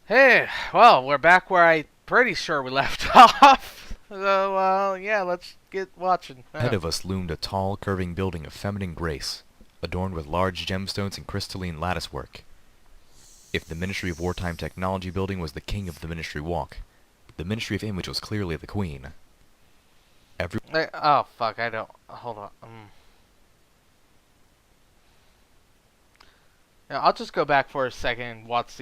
Hey, well, we're back where I'm pretty sure we left off. So, yeah, let's get watching. Ahead of us loomed a tall, curving building of feminine grace, adorned with large gemstones and crystalline latticework. If the Ministry of Wartime Technology building was the king of the Ministry Walk, the Ministry of Image was clearly the queen. Oh, fuck, I don't... Hold on. Yeah, I'll just go back for a second and watch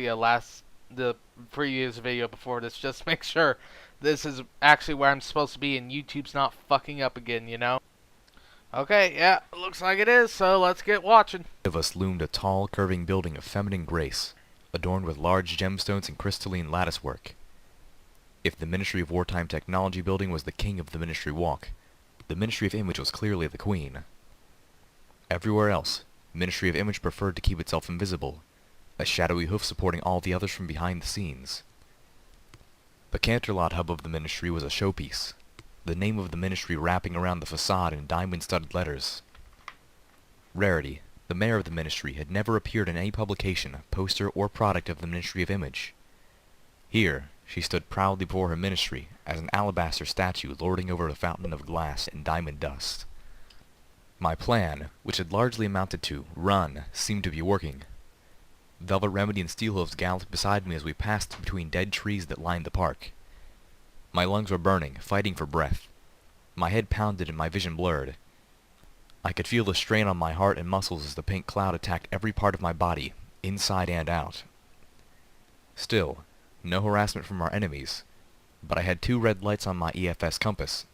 the previous video before this, just to make sure this is actually where I'm supposed to be and YouTube's not fucking up again, you know? Okay, yeah, looks like it is, so let's get watching. Ahead of us loomed a tall, curving building of feminine grace, adorned with large gemstones and crystalline latticework. If the Ministry of Wartime Technology building was the king of the Ministry Walk, the Ministry of Image was clearly the queen. Everywhere else, Ministry of Image preferred to keep itself invisible, a shadowy hoof supporting all the others from behind the scenes. The Canterlot hub of the Ministry was a showpiece, the name of the Ministry wrapping around the facade in diamond-studded letters. Rarity, the mayor of the Ministry, had never appeared in any publication, poster, or product of the Ministry of Image. Here, she stood proudly before her ministry as an alabaster statue lording over a fountain of glass and diamond dust. My plan, which had largely amounted to run, seemed to be working. Velvet Remedy and Steelhooves galloped beside me as we passed between dead trees that lined the park. My lungs were burning, fighting for breath. My head pounded and my vision blurred. I could feel the strain on my heart and muscles as the pink cloud attacked every part of my body, inside and out. Still, no harassment from our enemies, but I had 2 red lights on my EFS compass.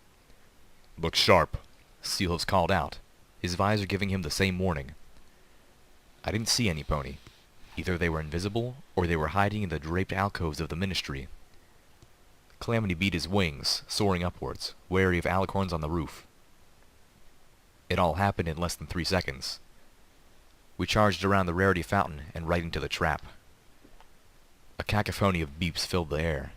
"Look sharp," Steelhooves called out, his visor giving him the same warning. I didn't see any pony. Either they were invisible, or they were hiding in the draped alcoves of the Ministry. Calamity beat his wings, soaring upwards, wary of alicorns on the roof. It all happened in less than 3 seconds. We charged around the Rarity fountain and right into the trap. A cacophony of beeps filled the air.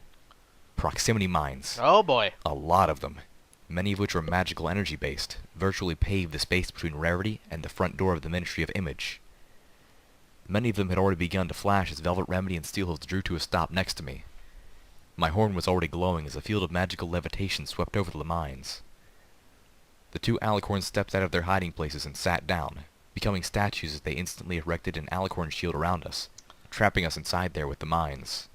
Proximity mines. Oh boy. A lot of them, many of which were magical energy-based, virtually paved the space between Rarity and the front door of the Ministry of Image. Many of them had already begun to flash as Velvet Remedy and Steelhooves drew to a stop next to me. My horn was already glowing as a field of magical levitation swept over the mines. The 2 alicorns stepped out of their hiding places and sat down, becoming statues as they instantly erected an alicorn shield around us, trapping us inside there with the mines.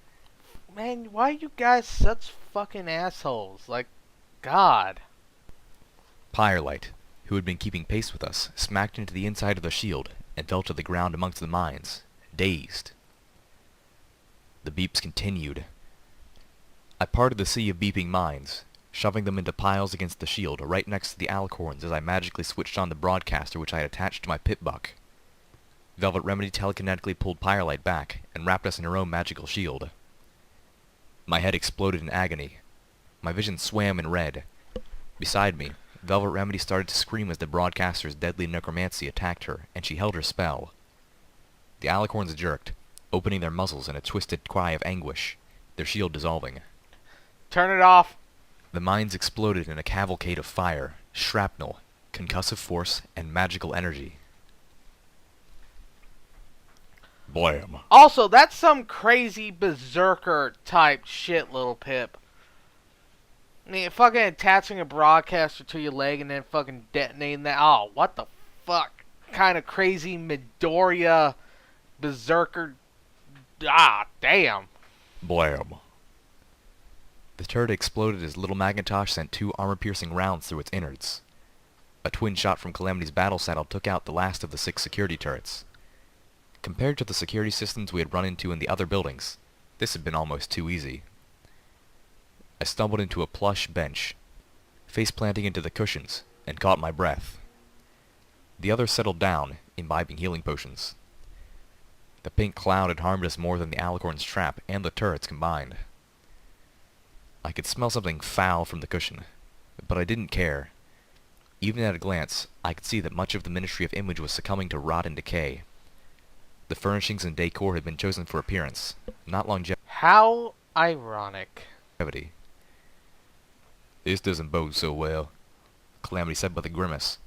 Man, why are you guys such fucking assholes? Like, God. Firelight, who had been keeping pace with us, smacked into the inside of the shield and fell to the ground amongst the mines, dazed. The beeps continued. I parted the sea of beeping mines, shoving them into piles against the shield right next to the alicorns as I magically switched on the broadcaster which I had attached to my pit buck. Velvet Remedy telekinetically pulled Firelight back and wrapped us in her own magical shield. My head exploded in agony. My vision swam in red. Beside me, Velvet Remedy started to scream as the broadcaster's deadly necromancy attacked her, and she held her spell. The alicorns jerked, opening their muzzles in a twisted cry of anguish, their shield dissolving. Turn it off. The mines exploded in a cavalcade of fire, shrapnel, concussive force, and magical energy. Blam. Also, that's some crazy berserker type shit, little Pip. I mean, fucking attaching a broadcaster to your leg and then fucking detonating that. Oh, what the fuck? Kind of crazy Midoriya berserker. Ah, damn. Blam. The turret exploded as Little Macintosh sent 2 armor-piercing rounds through its innards. A twin shot from Calamity's battle saddle took out the last of the 6 security turrets. Compared to the security systems we had run into in the other buildings, this had been almost too easy. I stumbled into a plush bench, face-planting into the cushions, and caught my breath. The others settled down, imbibing healing potions. The pink cloud had harmed us more than the alicorn's trap and the turrets combined. I could smell something foul from the cushion, but I didn't care. Even at a glance, I could see that much of the Ministry of Image was succumbing to rot and decay. The furnishings and decor had been chosen for appearance, not longevity. How ironic. This doesn't bode so well, Calamity said with a grimace.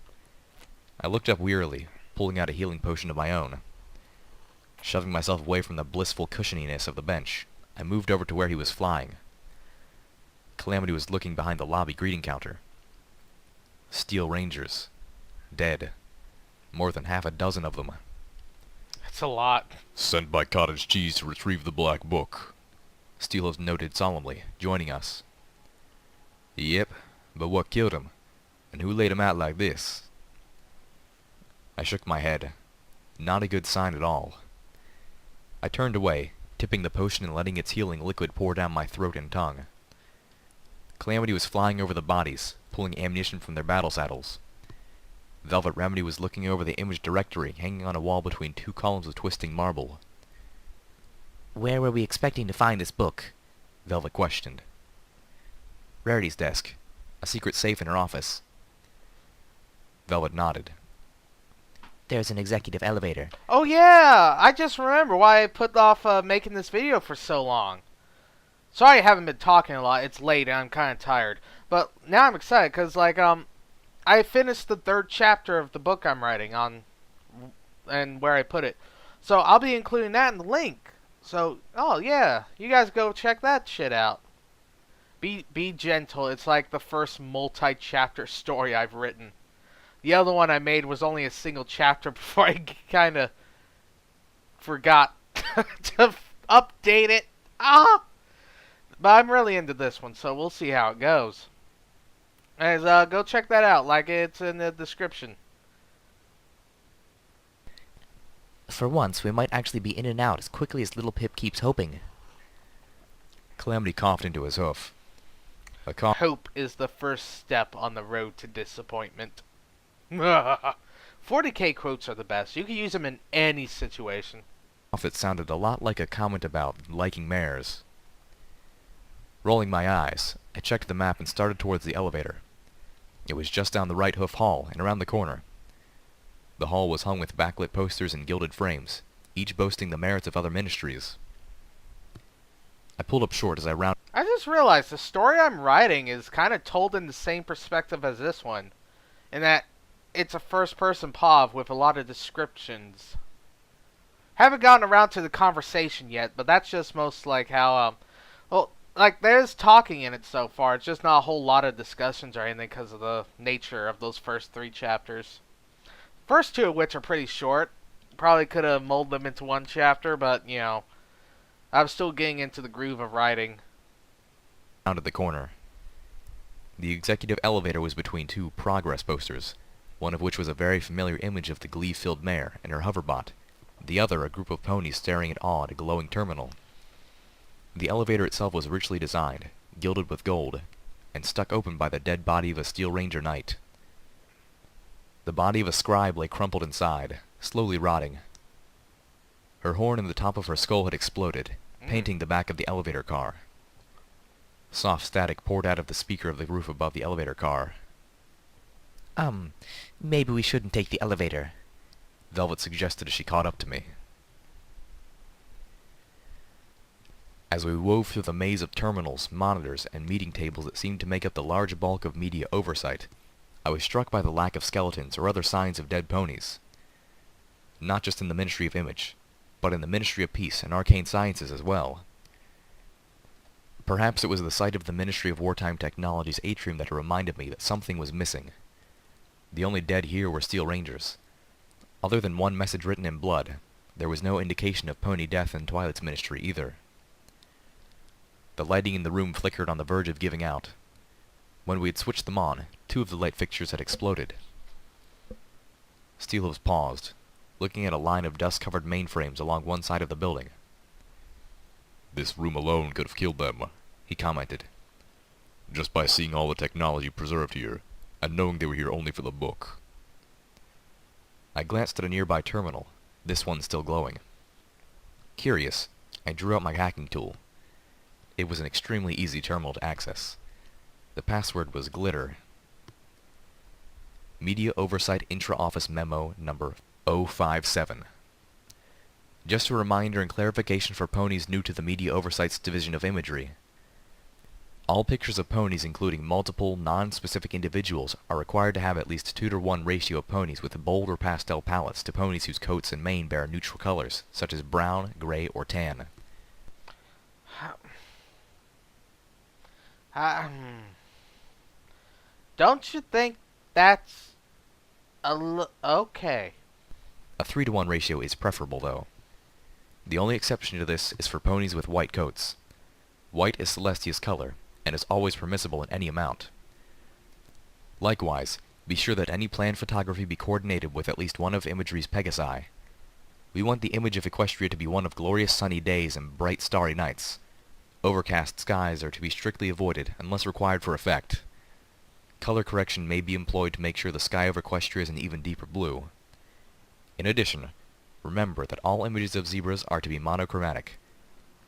I looked up wearily, pulling out a healing potion of my own. Shoving myself away from the blissful cushioniness of the bench, I moved over to where he was flying. Calamity was looking behind the lobby greeting counter. Steel Rangers. Dead. More than half a dozen of them. That's a lot. Sent by Cottage Cheese to retrieve the Black Book, Steelers noted solemnly, joining us. Yep, but what killed him? And who laid him out like this? I shook my head. Not a good sign at all. I turned away, tipping the potion and letting its healing liquid pour down my throat and tongue. Calamity was flying over the bodies, pulling ammunition from their battle saddles. Velvet Remedy was looking over the image directory hanging on a wall between two columns of twisting marble. "Where were we expecting to find this book?" Velvet questioned. "Rarity's desk. A secret safe in her office." Velvet nodded. "There's an executive elevator." Oh yeah! I just remember why I put off making this video for so long. Sorry I haven't been talking a lot. It's late and I'm kind of tired. But now I'm excited because, like, I finished the 3rd chapter of the book I'm writing on, and where I put it. So I'll be including that in the link. So, oh yeah, you guys go check that shit out. Be gentle. It's like the first multi-chapter story I've written. The other one I made was only a single chapter before I kind of forgot to update it. But I'm really into this one, so we'll see how it goes. As, go check that out, like it's in the description. For once, we might actually be in and out as quickly as Little Pip keeps hoping. Calamity coughed into his hoof. Hope is the first step on the road to disappointment. 40k quotes are the best. You can use them in any situation. It sounded a lot like a comment about liking mares. Rolling my eyes, I checked the map and started towards the elevator. It was just down the right hoof hall and around the corner. The hall was hung with backlit posters and gilded frames, each boasting the merits of other ministries. I pulled up short as I rounded. I just realized the story I'm writing is kind of told in the same perspective as this one, in that it's a first-person POV with a lot of descriptions. Haven't gotten around to the conversation yet, but that's just most like how, well, like, there's talking in it so far. It's just not a whole lot of discussions or anything because of the nature of those first 3 chapters. First 2 of which are pretty short. Probably could have molded them into 1 chapter, but, you know, I'm still getting into the groove of writing. Rounded the corner. The executive elevator was between 2 progress posters, one of which was a very familiar image of the glee-filled mare and her hoverbot, the other a group of ponies staring in awe at a glowing terminal. The elevator itself was richly designed, gilded with gold, and stuck open by the dead body of a Steel Ranger knight. The body of a scribe lay crumpled inside, slowly rotting. Her horn and the top of her skull had exploded, painting the back of the elevator car. Soft static poured out of the speaker of the roof above the elevator car. Maybe we shouldn't take the elevator," Velvet suggested as she caught up to me. As we wove through the maze of terminals, monitors, and meeting tables that seemed to make up the large bulk of media oversight, I was struck by the lack of skeletons or other signs of dead ponies. Not just in the Ministry of Image, but in the Ministry of Peace and Arcane Sciences as well. Perhaps it was the sight of the Ministry of Wartime Technology's atrium that reminded me that something was missing. The only dead here were Steel Rangers. Other than one message written in blood, there was no indication of pony death in Twilight's ministry either. The lighting in the room flickered on the verge of giving out. When we had switched them on, 2 of the light fixtures had exploded. Steelhooves paused, looking at a line of dust-covered mainframes along one side of the building. "This room alone could have killed them," he commented. "Just by seeing all the technology preserved here, and knowing they were here only for the book." I glanced at a nearby terminal, this one still glowing. Curious, I drew out my hacking tool. It was an extremely easy terminal to access. The password was glitter. Media Oversight Intra-Office Memo number 057. Just a reminder and clarification for ponies new to the Media Oversight's division of imagery. All pictures of ponies including multiple, non-specific individuals are required to have at least 2:1 ratio of ponies with bold or pastel palettes to ponies whose coats and mane bear neutral colors, such as brown, gray, or tan. Don't you think that's okay? A 3-to-1 ratio is preferable, though. The only exception to this is for ponies with white coats. White is Celestia's color, and is always permissible in any amount. Likewise, be sure that any planned photography be coordinated with at least one of imagery's Pegasi. We want the image of Equestria to be one of glorious sunny days and bright starry nights. Overcast skies are to be strictly avoided unless required for effect. Color correction may be employed to make sure the sky over Equestria is an even deeper blue. In addition, remember that all images of zebras are to be monochromatic.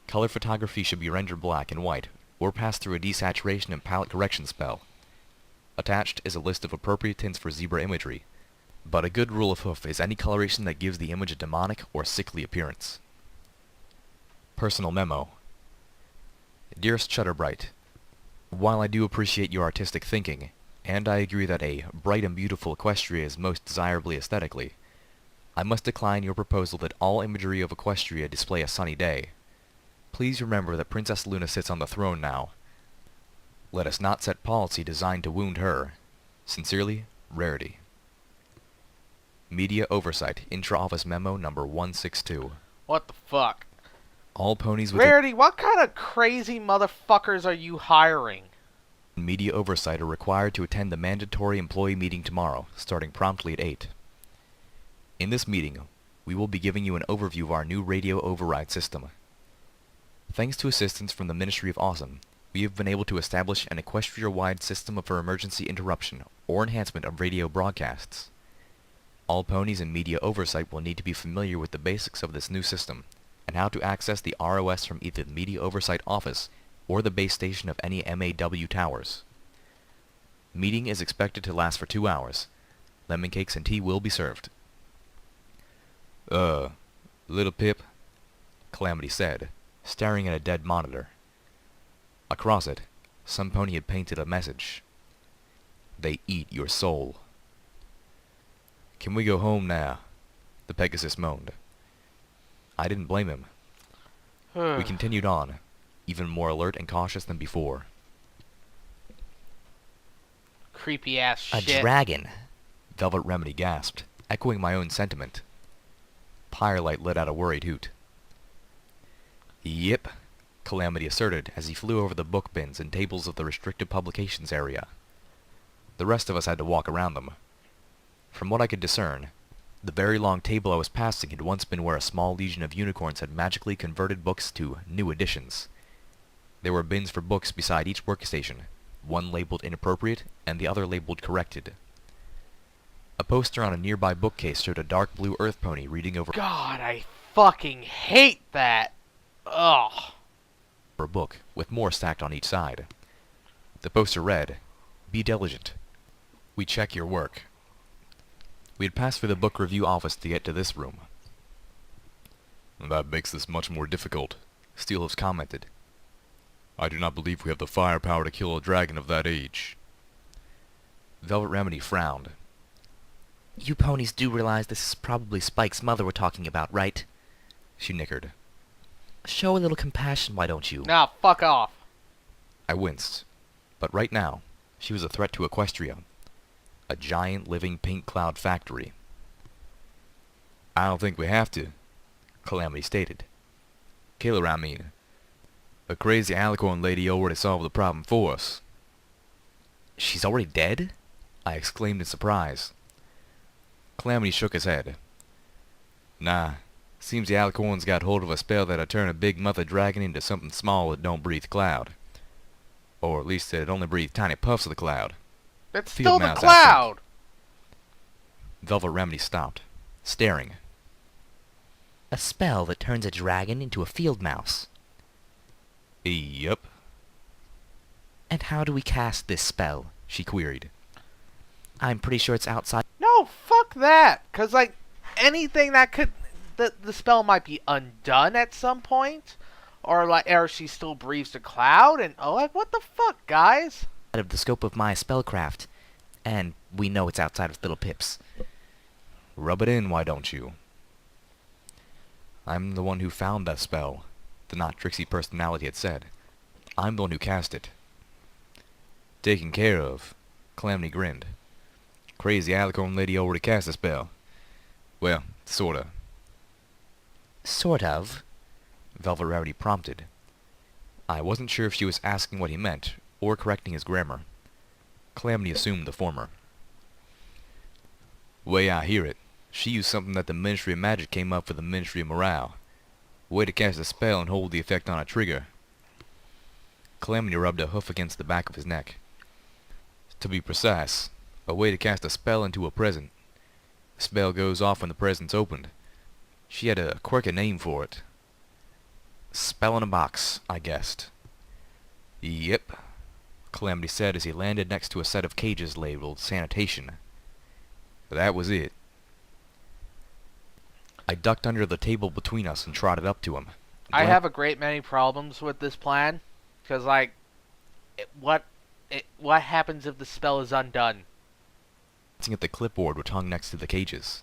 Color photography should be rendered black and white, or pass through a desaturation and palette correction spell. Attached is a list of appropriate tints for zebra imagery, but a good rule of hoof is any coloration that gives the image a demonic or sickly appearance. Personal memo. Dearest Ch37, while I do appreciate your artistic thinking, and I agree that a bright and beautiful Equestria is most desirably aesthetically, I must decline your proposal that all imagery of Equestria display a sunny day. Please remember that Princess Luna sits on the throne now. Let us not set policy designed to wound her. Sincerely, Rarity. Media Oversight, Intra-Office Memo number 162. What the fuck? All ponies with Rarity, what kind of crazy motherfuckers are you hiring? Media Oversight are required to attend the mandatory employee meeting tomorrow, starting promptly at 8. In this meeting, we will be giving you an overview of our new radio override system. Thanks to assistance from the Ministry of Awesome, we have been able to establish an Equestria-wide system for emergency interruption or enhancement of radio broadcasts. All ponies in media oversight will need to be familiar with the basics of this new system, and how to access the ROS from either the Media Oversight Office or the base station of any MAW towers. Meeting is expected to last for 2 hours. Lemon cakes and tea will be served. Little Pip, Calamity said, staring at a dead monitor. Across it, some pony had painted a message. They eat your soul. Can we go home now? The Pegasus moaned. I didn't blame him. We continued on, even more alert and cautious than before. Creepy ass A shit. dragon! Velvet Remedy gasped, echoing my own sentiment. Firelight let out a worried hoot. Yep, Calamity asserted as he flew over the book bins and tables of the restricted publications area. The rest of us had to walk around them. From what I could discern, the very long table I was passing had once been where a small legion of unicorns had magically converted books to new editions. There were bins for books beside each workstation, one labeled inappropriate and the other labeled corrected. A poster on a nearby bookcase showed a dark blue earth pony reading over God, I fucking hate that. Ugh. a book, with more stacked on each side. The poster read, "Be diligent. We check your work." We had passed through the book review office to get to this room. That makes this much more difficult, Steelhooves commented. I do not believe we have the firepower to kill a dragon of that age. Velvet Remedy frowned. You ponies do realize this is probably Spike's mother we're talking about, right? She nickered. Show a little compassion, why don't you? Now, fuck off. I winced. But right now, she was a threat to Equestria. A giant living pink cloud factory. I don't think we have to, Calamity stated. Kill her, I mean. A crazy alicorn lady already solved the problem for us. She's already dead? I exclaimed in surprise. Calamity shook his head. Nah, seems the alicorns got hold of a spell that'll turn a big mother dragon into something small that don't breathe cloud. Or at least it'd only breathe tiny puffs of the cloud. That's Field still the mouse, I cloud. Velvet Remedy stopped, staring. A spell that turns a dragon into a field mouse. Yep. And how do we cast this spell? She queried. I'm pretty sure it's outside. No, fuck that. Cause like anything that could, the spell might be undone at some point, or she still breathes the cloud, and like what the fuck, guys? Out of the scope of my spellcraft, and we know it's outside of Little Pip's. Rub it in, why don't you? I'm the one who found that spell, the not tricksy personality had said. I'm the one who cast it. Taken care of. Calamity grinned. Crazy alicorn lady already cast a spell. Well, sorta. Sort of. Velvet Rarity prompted. I wasn't sure if she was asking what he meant, or correcting his grammar. Calamity assumed the former. Way I hear it, she used something that the Ministry of Magic came up with the Ministry of Morale. Way to cast a spell and hold the effect on a trigger. Calamity rubbed a hoof against the back of his neck. To be precise, a way to cast a spell into a present. The spell goes off when the present's opened. She had a quirky name for it. Spell in a box, I guessed. Yep, Calamity said as he landed next to a set of cages labeled Sanitation. That was it. I ducked under the table between us and trotted up to him. I have a great many problems with this plan, because like, what happens if the spell is undone? Glancing at the clipboard which hung next to the cages.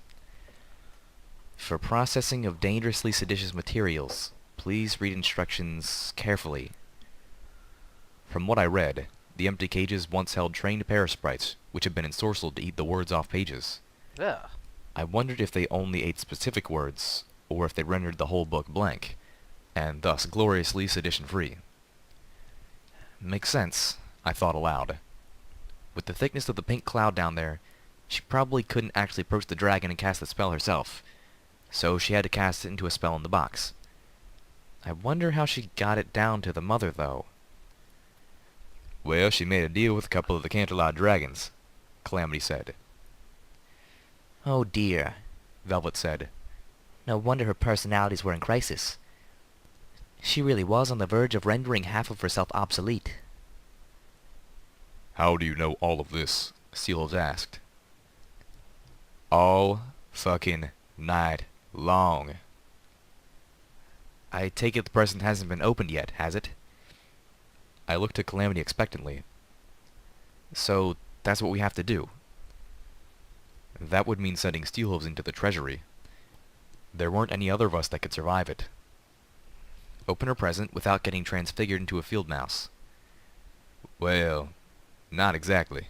For processing of dangerously seditious materials, please read instructions carefully. From what I read, the empty cages once held trained parasprites, which had been ensorcelled to eat the words off pages. Yeah. I wondered if they only ate specific words, or if they rendered the whole book blank, and thus gloriously sedition-free. Makes sense, I thought aloud. With the thickness of the pink cloud down there, she probably couldn't actually approach the dragon and cast the spell herself, so she had to cast it into a spell in the box. I wonder how she got it down to the mother, though. Well, she made a deal with a couple of the Canterlot dragons, Calamity said. Oh dear, Velvet said. no wonder her personalities were in crisis. She really was on the verge of rendering half of herself obsolete. How do you know all of this? Steelhooves asked. All fucking night long. I take it the present hasn't been opened yet, has it? I looked at Calamity expectantly. So, that's what we have to do. That would mean sending Steelhooves into the treasury. There weren't any other of us that could survive it. Open her present without getting transfigured into a field mouse. Well, not exactly.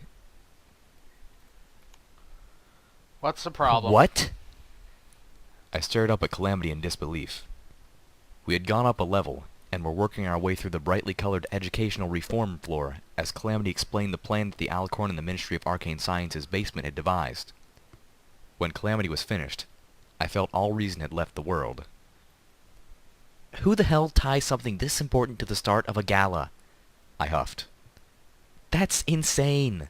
What's the problem? What? I stared up at Calamity in disbelief. We had gone up a level, and were working our way through the brightly colored educational reform floor as Calamity explained the plan that the Alicorn and the Ministry of Arcane Science's basement had devised. When Calamity was finished, I felt all reason had left the world. Who the hell ties something this important to the start of a gala? I huffed. That's insane.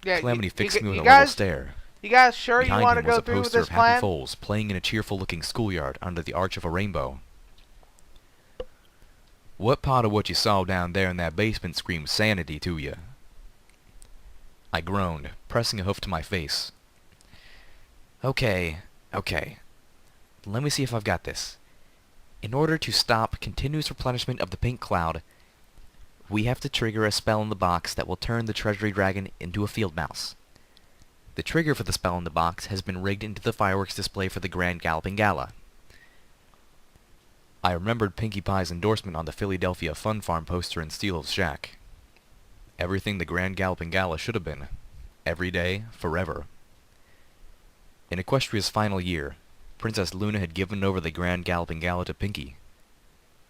Yeah, Calamity fixed me with a guys, level stare. You guys sure you Behind want to him was go a through with poster this of Happy plan? Foals playing in a cheerful-looking schoolyard under the arch of a rainbow. What part of what you saw down there in that basement screams sanity to you? I groaned, pressing a hoof to my face. Okay. Let me see if I've got this. In order to stop continuous replenishment of the pink cloud, we have to trigger a spell in the box that will turn the treasury dragon into a field mouse. The trigger for the spell in the box has been rigged into the fireworks display for the Grand Galloping Gala. I remembered Pinkie Pie's endorsement on the Philadelphia Fun Farm poster in Steelhooves' shack. Everything the Grand Galloping Gala should have been. Every day, forever. In Equestria's final year, Princess Luna had given over the Grand Galloping Gala to Pinkie.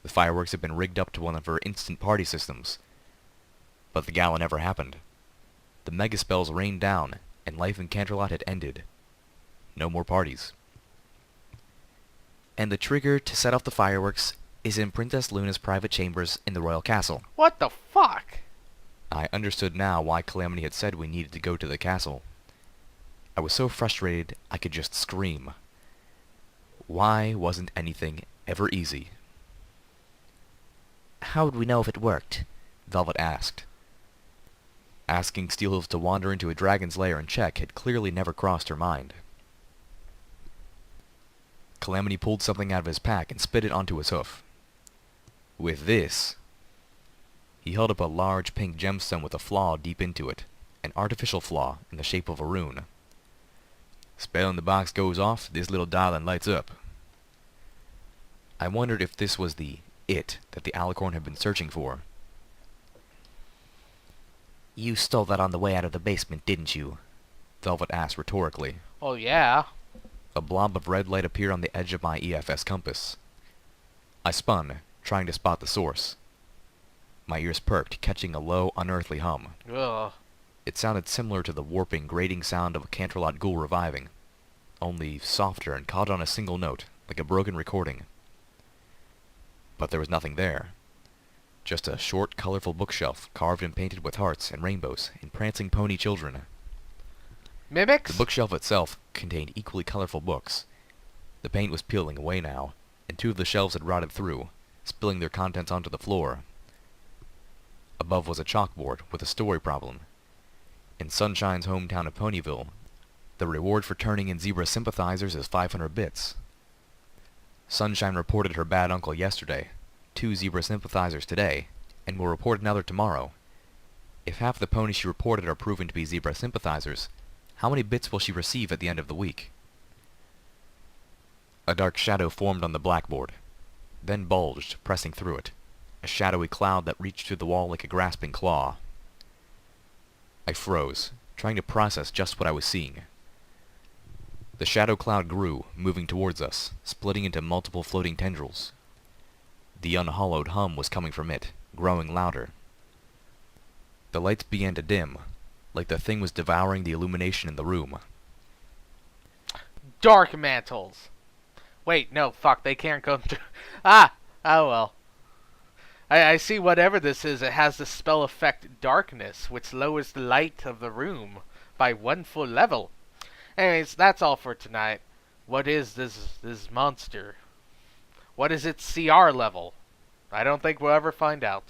The fireworks had been rigged up to one of her instant party systems. But the gala never happened. The mega spells rained down, and life in Canterlot had ended. No more parties. And the trigger to set off the fireworks is in Princess Luna's private chambers in the royal castle. What the fuck? I understood now why Calamity had said we needed to go to the castle. I was so frustrated I could just scream. Why wasn't anything ever easy? How would we know if it worked? Velvet asked. Asking Steelhooves to wander into a dragon's lair and check had clearly never crossed her mind. Calamity pulled something out of his pack and spit it onto his hoof. With this, he held up a large pink gemstone with a flaw deep into it, an artificial flaw in the shape of a rune. Spell in the box goes off, this little darling lights up. I wondered if this was the it that the Alicorn had been searching for. You stole that on the way out of the basement, didn't you? Velvet asked rhetorically. Oh, yeah. A blob of red light appeared on the edge of my EFS compass. I spun, trying to spot the source. My ears perked, catching a low, unearthly hum. Ugh. It sounded similar to the warping, grating sound of a Canterlot ghoul reviving, only softer and caught on a single note, like a broken recording. But there was nothing there. Just a short, colorful bookshelf, carved and painted with hearts and rainbows and prancing pony children. Mimics? The bookshelf itself contained equally colorful books. The paint was peeling away now, and 2 of the shelves had rotted through, spilling their contents onto the floor. Above was a chalkboard with a story problem. In Sunshine's hometown of Ponyville, the reward for turning in zebra sympathizers is 500 bits. Sunshine reported her bad uncle yesterday, 2 zebra sympathizers today, and will report another tomorrow. If half the ponies she reported are proven to be zebra sympathizers, how many bits will she receive at the end of the week? A dark shadow formed on the blackboard, then bulged, pressing through it, a shadowy cloud that reached through the wall like a grasping claw. I froze, trying to process just what I was seeing. The shadow cloud grew, moving towards us, splitting into multiple floating tendrils. The unhollowed hum was coming from it, growing louder. The lights began to dim, like the thing was devouring the illumination in the room. Dark mantles. Wait, no, fuck, they can't go through. Ah! Oh well. I see whatever this is, it has the spell effect darkness, which lowers the light of the room by 1 full level. Anyways, that's all for tonight. What is this monster? What is its CR level? I don't think we'll ever find out.